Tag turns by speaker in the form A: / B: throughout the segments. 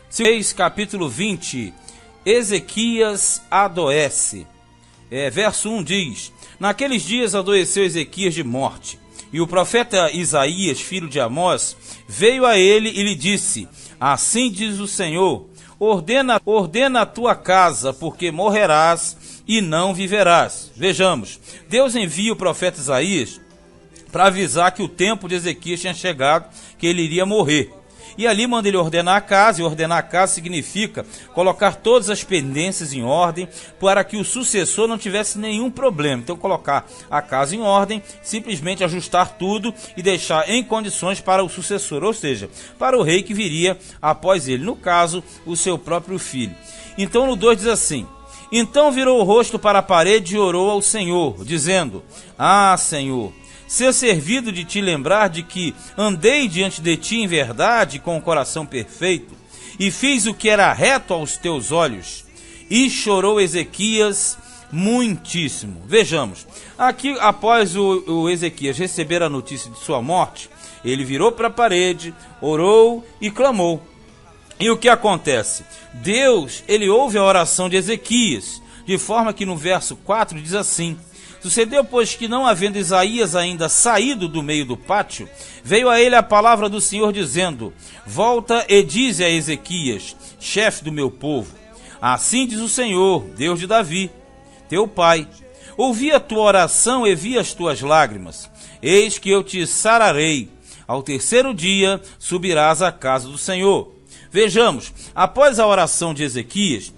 A: Reis, capítulo 20, Ezequias adoece. Verso 1 diz: Naqueles dias adoeceu Ezequias de morte, e o profeta Isaías, filho de Amós, veio a ele e lhe disse: Assim diz o Senhor, ordena a tua casa, porque morrerás e não viverás. Vejamos, Deus envia o profeta Isaías para avisar que o tempo de Ezequias tinha chegado, que ele iria morrer. E ali manda ele ordenar a casa, e ordenar a casa significa colocar todas as pendências em ordem, para que o sucessor não tivesse nenhum problema. Então colocar a casa em ordem, simplesmente ajustar tudo e deixar em condições para o sucessor, ou seja, para o rei que viria após ele, no caso, o seu próprio filho. Então no 2 diz assim: Então virou o rosto para a parede e orou ao Senhor, dizendo: Ah, Senhor, ser servido de te lembrar de que andei diante de ti em verdade com o coração perfeito, e fiz o que era reto aos teus olhos. E chorou Ezequias muitíssimo. Vejamos, aqui após o Ezequias receber a notícia de sua morte, ele virou para a parede, orou e clamou. E o que acontece? Deus, ele ouve a oração de Ezequias, de forma que no verso 4 diz assim: Sucedeu, pois, que não havendo Isaías ainda saído do meio do pátio, veio a ele a palavra do Senhor, dizendo: Volta e dize a Ezequias, chefe do meu povo: Assim diz o Senhor, Deus de Davi, teu pai: Ouvi a tua oração e vi as tuas lágrimas. Eis que eu te sararei. Ao terceiro dia subirás à casa do Senhor. Vejamos, após a oração de Ezequias,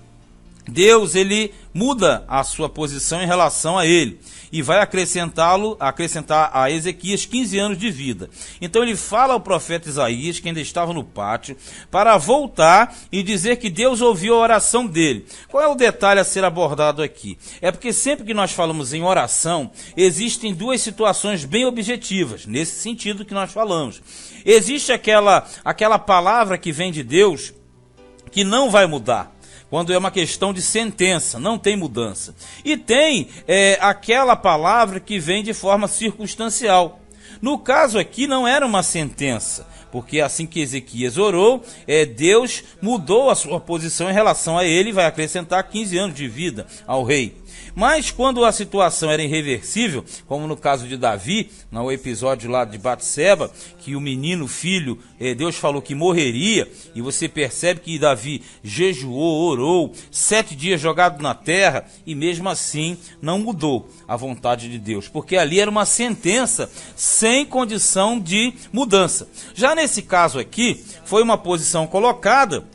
A: Deus, ele muda a sua posição em relação a ele e vai acrescentar a Ezequias 15 anos de vida. Então ele fala ao profeta Isaías, que ainda estava no pátio, para voltar e dizer que Deus ouviu a oração dele. Qual é o detalhe a ser abordado aqui? É porque sempre que nós falamos em oração, existem duas situações bem objetivas, nesse sentido que nós falamos. Existe aquela palavra que vem de Deus, que não vai mudar. Quando é uma questão de sentença, não tem mudança. E tem aquela palavra que vem de forma circunstancial. No caso aqui não era uma sentença, porque assim que Ezequias orou, Deus mudou a sua posição em relação a ele e vai acrescentar 15 anos de vida ao rei. Mas quando a situação era irreversível, como no caso de Davi, no episódio lá de Batseba, que o menino, filho, Deus falou que morreria, e você percebe que Davi jejuou, orou, 7 dias jogado na terra, e mesmo assim não mudou a vontade de Deus, porque ali era uma sentença sem condição de mudança. Já nesse caso aqui, foi uma posição colocada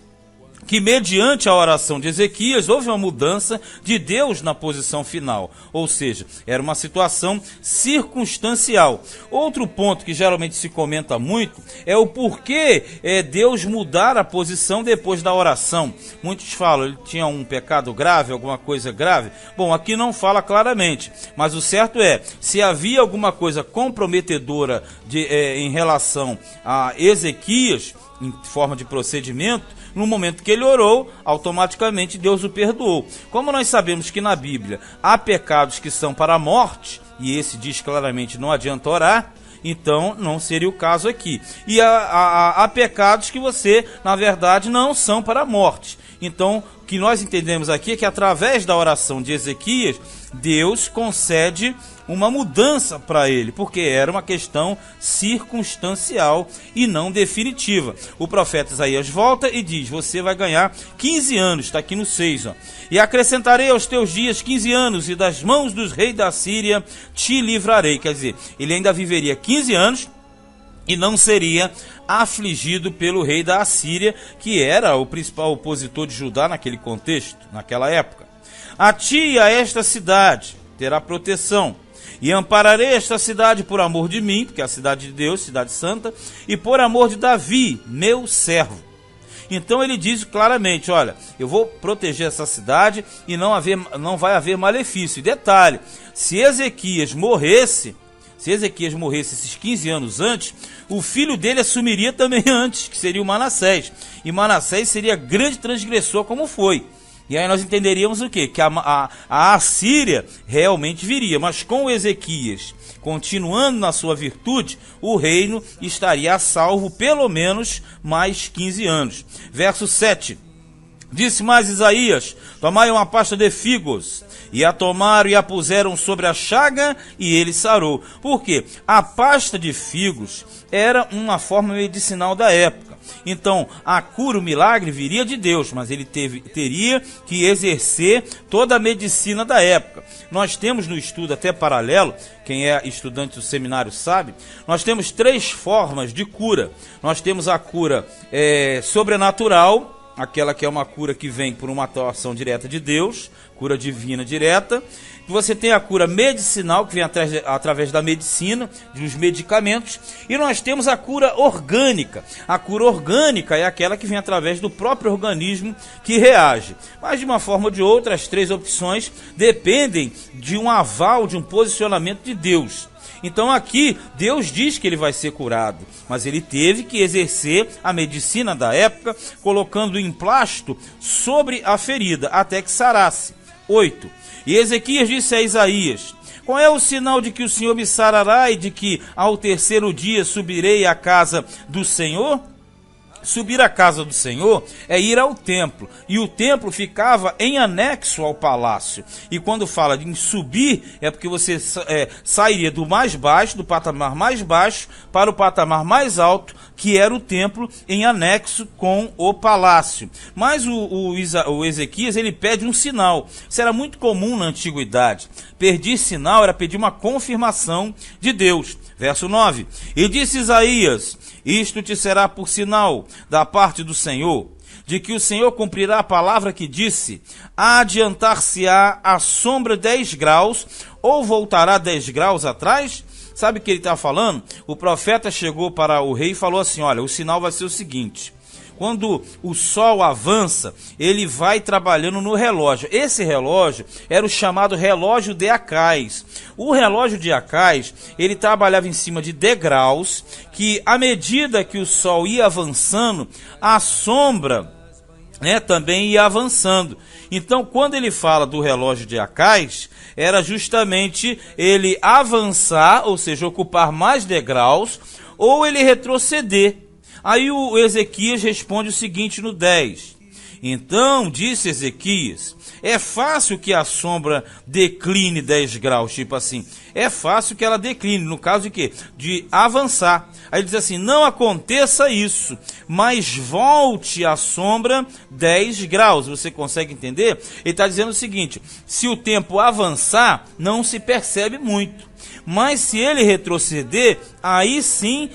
A: que mediante a oração de Ezequias houve uma mudança de Deus na posição final, ou seja, era uma situação circunstancial. Outro ponto que geralmente se comenta muito é o porquê Deus mudar a posição depois da oração. Muitos falam, ele tinha um pecado grave, alguma coisa grave. Bom, aqui não fala claramente, mas o certo é, se havia alguma coisa comprometedora em relação a Ezequias, em forma de procedimento, no momento que ele orou, automaticamente Deus o perdoou. Como nós sabemos que na Bíblia há pecados que são para a morte, e esse diz claramente não adianta orar, então não seria o caso aqui. E há pecados que na verdade, não são para a morte. Então, o que nós entendemos aqui é que através da oração de Ezequias, Deus concede uma mudança para ele, porque era uma questão circunstancial e não definitiva. O profeta Isaías volta e diz: você vai ganhar 15 anos, está aqui no 6, e acrescentarei aos teus dias 15 anos, e das mãos dos reis da Síria te livrarei. Quer dizer, ele ainda viveria 15 anos e não seria afligido pelo rei da Assíria, que era o principal opositor de Judá naquele contexto, naquela época. A ti e a esta cidade terá proteção, e ampararei esta cidade por amor de mim, porque é a cidade de Deus, cidade santa, e por amor de Davi, meu servo. Então ele diz claramente: olha, eu vou proteger essa cidade e não vai haver malefício. E detalhe, se Ezequias morresse esses 15 anos antes, o filho dele assumiria também antes, que seria o Manassés. E Manassés seria grande transgressor como foi. E aí nós entenderíamos o quê? Que a Assíria realmente viria, mas com o Ezequias continuando na sua virtude, o reino estaria a salvo pelo menos mais 15 anos. Verso 7. Disse mais Isaías: tomai uma pasta de figos, e a tomaram e a puseram sobre a chaga, e ele sarou. Por quê? A pasta de figos era uma forma medicinal da época. Então, a cura, o milagre viria de Deus, mas ele teria que exercer toda a medicina da época. Nós temos no estudo até paralelo, quem é estudante do seminário sabe, nós temos 3 formas de cura. Nós temos a cura sobrenatural, aquela que é uma cura que vem por uma atuação direta de Deus, cura divina direta. Você tem a cura medicinal, que vem através da medicina, dos medicamentos. E nós temos a cura orgânica. A cura orgânica é aquela que vem através do próprio organismo que reage. Mas de uma forma ou de outra, as 3 opções dependem de um aval, de um posicionamento de Deus. Então aqui, Deus diz que ele vai ser curado, mas ele teve que exercer a medicina da época, colocando o emplasto sobre a ferida, até que sarasse. 8. E Ezequias disse a Isaías: qual é o sinal de que o Senhor me sarará e de que ao 3º dia subirei à casa do Senhor? Subir à casa do Senhor é ir ao templo, e o templo ficava em anexo ao palácio. E quando fala em subir, é porque você sairia do mais baixo, do patamar mais baixo, para o patamar mais alto, que era o templo em anexo com o palácio. Mas o Ezequias, ele pede um sinal. Isso era muito comum na antiguidade. Pedir sinal era pedir uma confirmação de Deus. Verso 9. E disse Isaías: isto te será por sinal da parte do Senhor, de que o Senhor cumprirá a palavra que disse: adiantar-se-á a sombra 10 graus, ou voltará 10 graus atrás? Sabe o que ele está falando? O profeta chegou para o rei e falou assim: olha, o sinal vai ser o seguinte: quando o sol avança, ele vai trabalhando no relógio. Esse relógio era o chamado relógio de Acais. O relógio de Acais, ele trabalhava em cima de degraus, que à medida que o sol ia avançando, a sombra também ia avançando. Então, quando ele fala do relógio de Acais, era justamente ele avançar, ou seja, ocupar mais degraus, ou ele retroceder. Aí o Ezequias responde o seguinte no 10. Então, disse Ezequias: é fácil que a sombra decline 10 graus, tipo assim, é fácil que ela decline, no caso de quê? De avançar. Aí ele diz assim: não aconteça isso, mas volte a sombra 10 graus. Você consegue entender? Ele está dizendo o seguinte: se o tempo avançar, não se percebe muito. Mas se ele retroceder, aí sim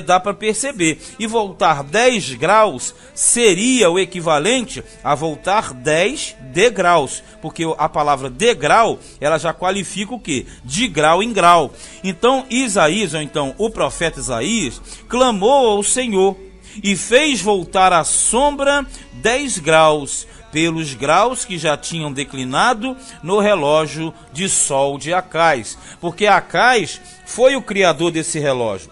A: dá para perceber. E voltar 10 graus seria o equivalente a voltar 10 degraus. Porque a palavra degrau, ela já qualifica o quê? De grau em grau. Então Isaías, ou então o profeta Isaías, clamou ao Senhor e fez voltar a sombra 10 graus, pelos graus que já tinham declinado no relógio de sol de Acais, porque Acais foi o criador desse relógio.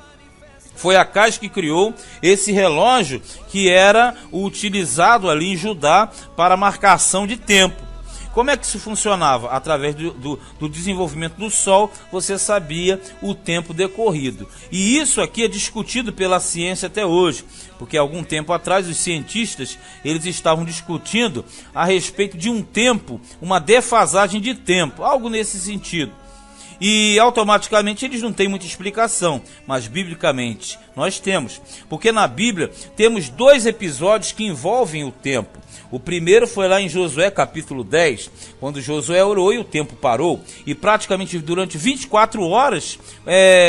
A: Foi Acais que criou esse relógio que era utilizado ali em Judá para marcação de tempo. Como é que isso funcionava? Através do desenvolvimento do Sol, você sabia o tempo decorrido. E isso aqui é discutido pela ciência até hoje, porque algum tempo atrás os cientistas eles estavam discutindo a respeito de um tempo, uma defasagem de tempo, algo nesse sentido. E automaticamente eles não têm muita explicação, mas biblicamente nós temos, porque na Bíblia temos 2 episódios que envolvem o tempo. O primeiro foi lá em Josué capítulo 10, quando Josué orou e o tempo parou, e praticamente durante 24 horas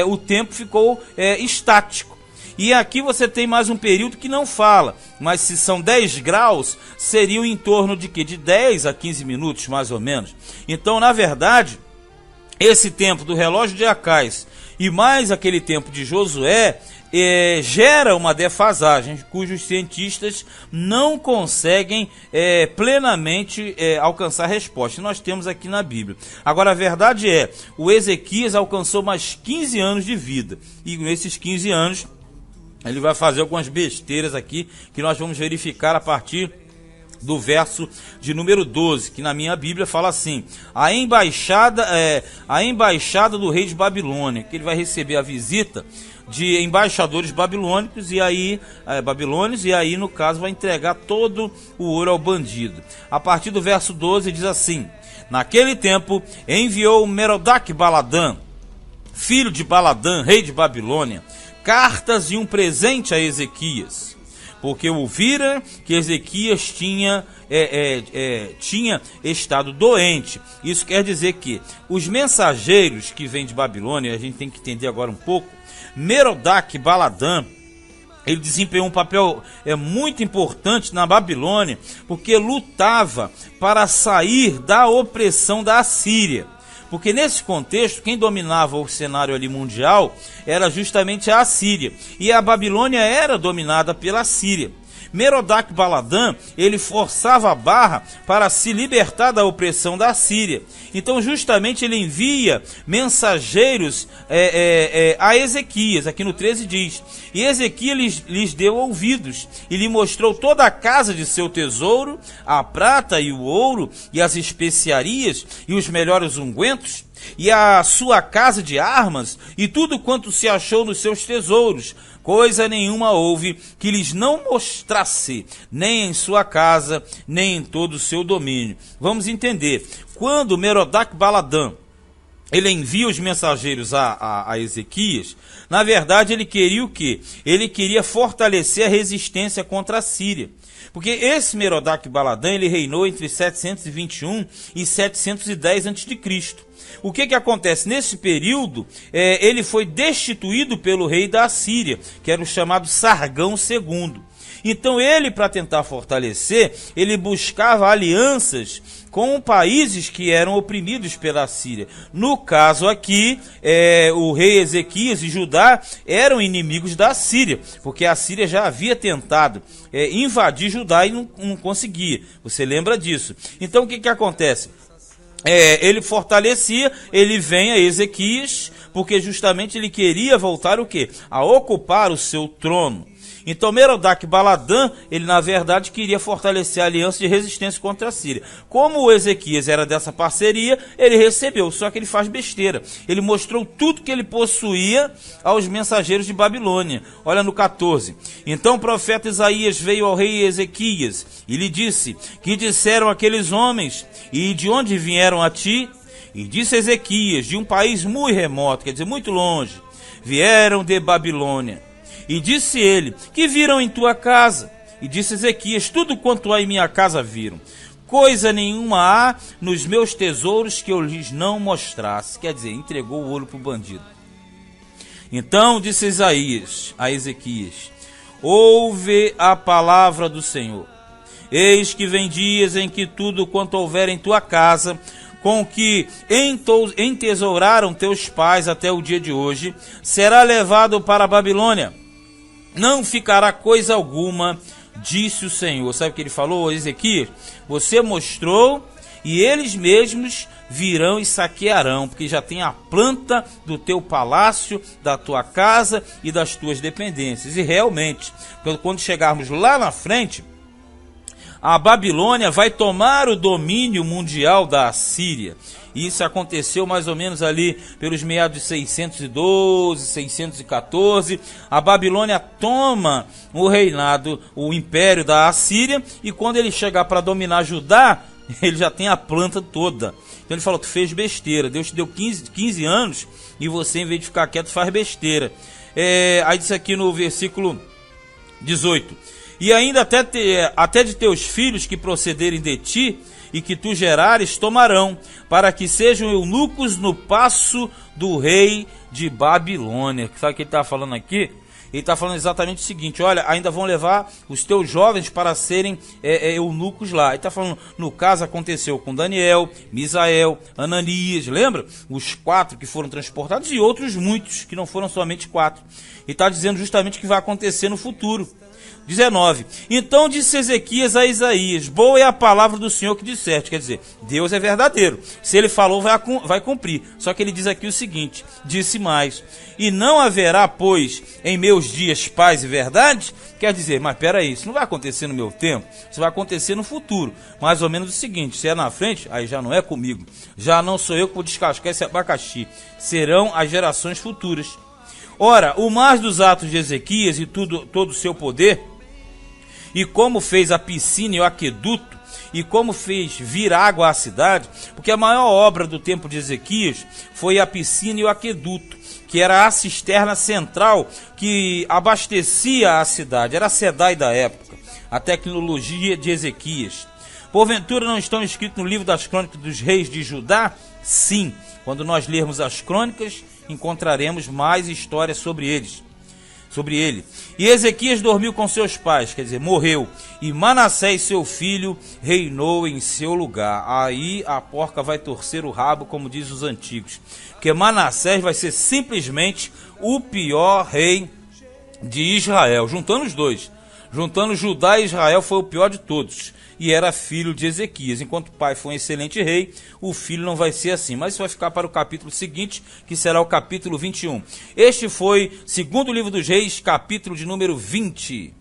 A: o tempo ficou estático. E aqui você tem mais um período que não fala, mas se são 10 graus, seriam em torno de quê? De 10 a 15 minutos mais ou menos. Então, na verdade, esse tempo do relógio de Acais e mais aquele tempo de Josué gera uma defasagem cujos cientistas não conseguem plenamente alcançar resposta. Nós temos aqui na Bíblia. Agora a verdade é, o Ezequias alcançou mais 15 anos de vida, e nesses 15 anos ele vai fazer algumas besteiras aqui que nós vamos verificar a partir do verso de número 12, que na minha Bíblia fala assim: a embaixada do rei de Babilônia, que ele vai receber a visita de embaixadores babilônicos, e aí no caso vai entregar todo o ouro ao bandido. A partir do verso 12 diz assim: naquele tempo enviou Merodach-Baladã, filho de Baladã, rei de Babilônia, cartas e um presente a Ezequias, porque ouvira que Ezequias tinha estado doente. Isso quer dizer que os mensageiros que vêm de Babilônia, a gente tem que entender agora um pouco, Merodach-Baladã, ele desempenhou um papel muito importante na Babilônia, porque lutava para sair da opressão da Assíria. Porque nesse contexto, quem dominava o cenário ali mundial era justamente a Assíria. E a Babilônia era dominada pela Síria. Merodach-Baladã, ele forçava a barra para se libertar da opressão da Síria. Então justamente ele envia mensageiros a Ezequias. Aqui no 13 diz: e Ezequias lhes deu ouvidos e lhe mostrou toda a casa de seu tesouro, a prata e o ouro e as especiarias e os melhores ungüentos, e a sua casa de armas e tudo quanto se achou nos seus tesouros. Coisa nenhuma houve que lhes não mostrasse, nem em sua casa, nem em todo o seu domínio. Vamos entender. Quando Merodach-Baladã ele envia os mensageiros a Ezequias, na verdade ele queria o quê? Ele queria fortalecer a resistência contra a Síria. Porque esse Merodach-Baladã, ele reinou entre 721 e 710 a.C. O que acontece? Nesse período, ele foi destituído pelo rei da Assíria, que era o chamado Sargão II. Então ele, para tentar fortalecer, ele buscava alianças com países que eram oprimidos pela Síria. No caso aqui, o rei Ezequias e Judá eram inimigos da Síria, porque a Síria já havia tentado invadir Judá e não conseguia. Você lembra disso? Então o que acontece? Ele fortalecia, ele vem a Ezequias, porque justamente ele queria voltar o quê? A ocupar o seu trono. Então Merodach-Baladã, ele na verdade queria fortalecer a aliança de resistência contra a Síria. Como o Ezequias era dessa parceria, ele recebeu, só que ele faz besteira. Ele mostrou tudo que ele possuía aos mensageiros de Babilônia. Olha no 14. Então o profeta Isaías veio ao rei Ezequias e lhe disse: que disseram aqueles homens e de onde vieram a ti? E disse Ezequias: de um país muito remoto, quer dizer, muito longe, vieram de Babilônia. E disse ele: que viram em tua casa? E disse Ezequias: tudo quanto há em minha casa viram. Coisa nenhuma há nos meus tesouros que eu lhes não mostrasse. Quer dizer, entregou o ouro para o bandido. Então disse Isaías a Ezequias: ouve a palavra do Senhor. Eis que vem dias em que tudo quanto houver em tua casa, com que entesouraram teus pais até o dia de hoje, será levado para a Babilônia. Não ficará coisa alguma, disse o Senhor. Sabe o que ele falou, Ezequias? Você mostrou e eles mesmos virão e saquearão, porque já tem a planta do teu palácio, da tua casa e das tuas dependências. E realmente, quando chegarmos lá na frente, a Babilônia vai tomar o domínio mundial da Assíria. Isso aconteceu mais ou menos ali pelos meados de 612, 614. A Babilônia toma o reinado, o império da Assíria, e quando ele chegar para dominar Judá, ele já tem a planta toda. Então ele falou: tu fez besteira, Deus te deu 15 anos e você, em vez de ficar quieto, faz besteira. Aí diz aqui no versículo 18: e ainda até de teus filhos que procederem de ti e que tu gerares tomarão, para que sejam eunucos no paço do rei de Babilônia. Sabe o que ele está falando aqui? Ele está falando exatamente o seguinte: olha, ainda vão levar os teus jovens para serem eunucos lá. Ele está falando, no caso aconteceu com Daniel, Misael, Ananias, lembra? Os 4 que foram transportados e outros muitos, que não foram somente 4. Ele está dizendo justamente o que vai acontecer no futuro. 19. Então disse Ezequias a Isaías: boa é a palavra do Senhor que disseste. Quer dizer, Deus é verdadeiro. Se ele falou, vai cumprir. Só que ele diz aqui o seguinte: disse mais: e não haverá, pois, em meus dias paz e verdade? Quer dizer, mas peraí, isso não vai acontecer no meu tempo, isso vai acontecer no futuro. Mais ou menos o seguinte: se é na frente, aí já não é comigo. Já não sou eu que vou descascar esse abacaxi. Serão as gerações futuras. Ora, o mais dos atos de Ezequias e todo o seu poder, e como fez a piscina e o aqueduto, e como fez vir água à cidade, porque a maior obra do tempo de Ezequias foi a piscina e o aqueduto, que era a cisterna central que abastecia a cidade, era a SEDAI da época, a tecnologia de Ezequias. Porventura não estão escritos no livro das crônicas dos reis de Judá? Sim, quando nós lermos as crônicas, encontraremos mais histórias sobre ele. E Ezequias dormiu com seus pais, quer dizer, morreu, e Manassés, seu filho, reinou em seu lugar. Aí a porca vai torcer o rabo, como diz os antigos, porque Manassés vai ser simplesmente o pior rei de Israel, juntando os dois. Juntando Judá e Israel, foi o pior de todos, e era filho de Ezequias. Enquanto o pai foi um excelente rei, o filho não vai ser assim. Mas isso vai ficar para o capítulo seguinte, que será o capítulo 21. Este foi, segundo o livro dos reis, capítulo de número 20.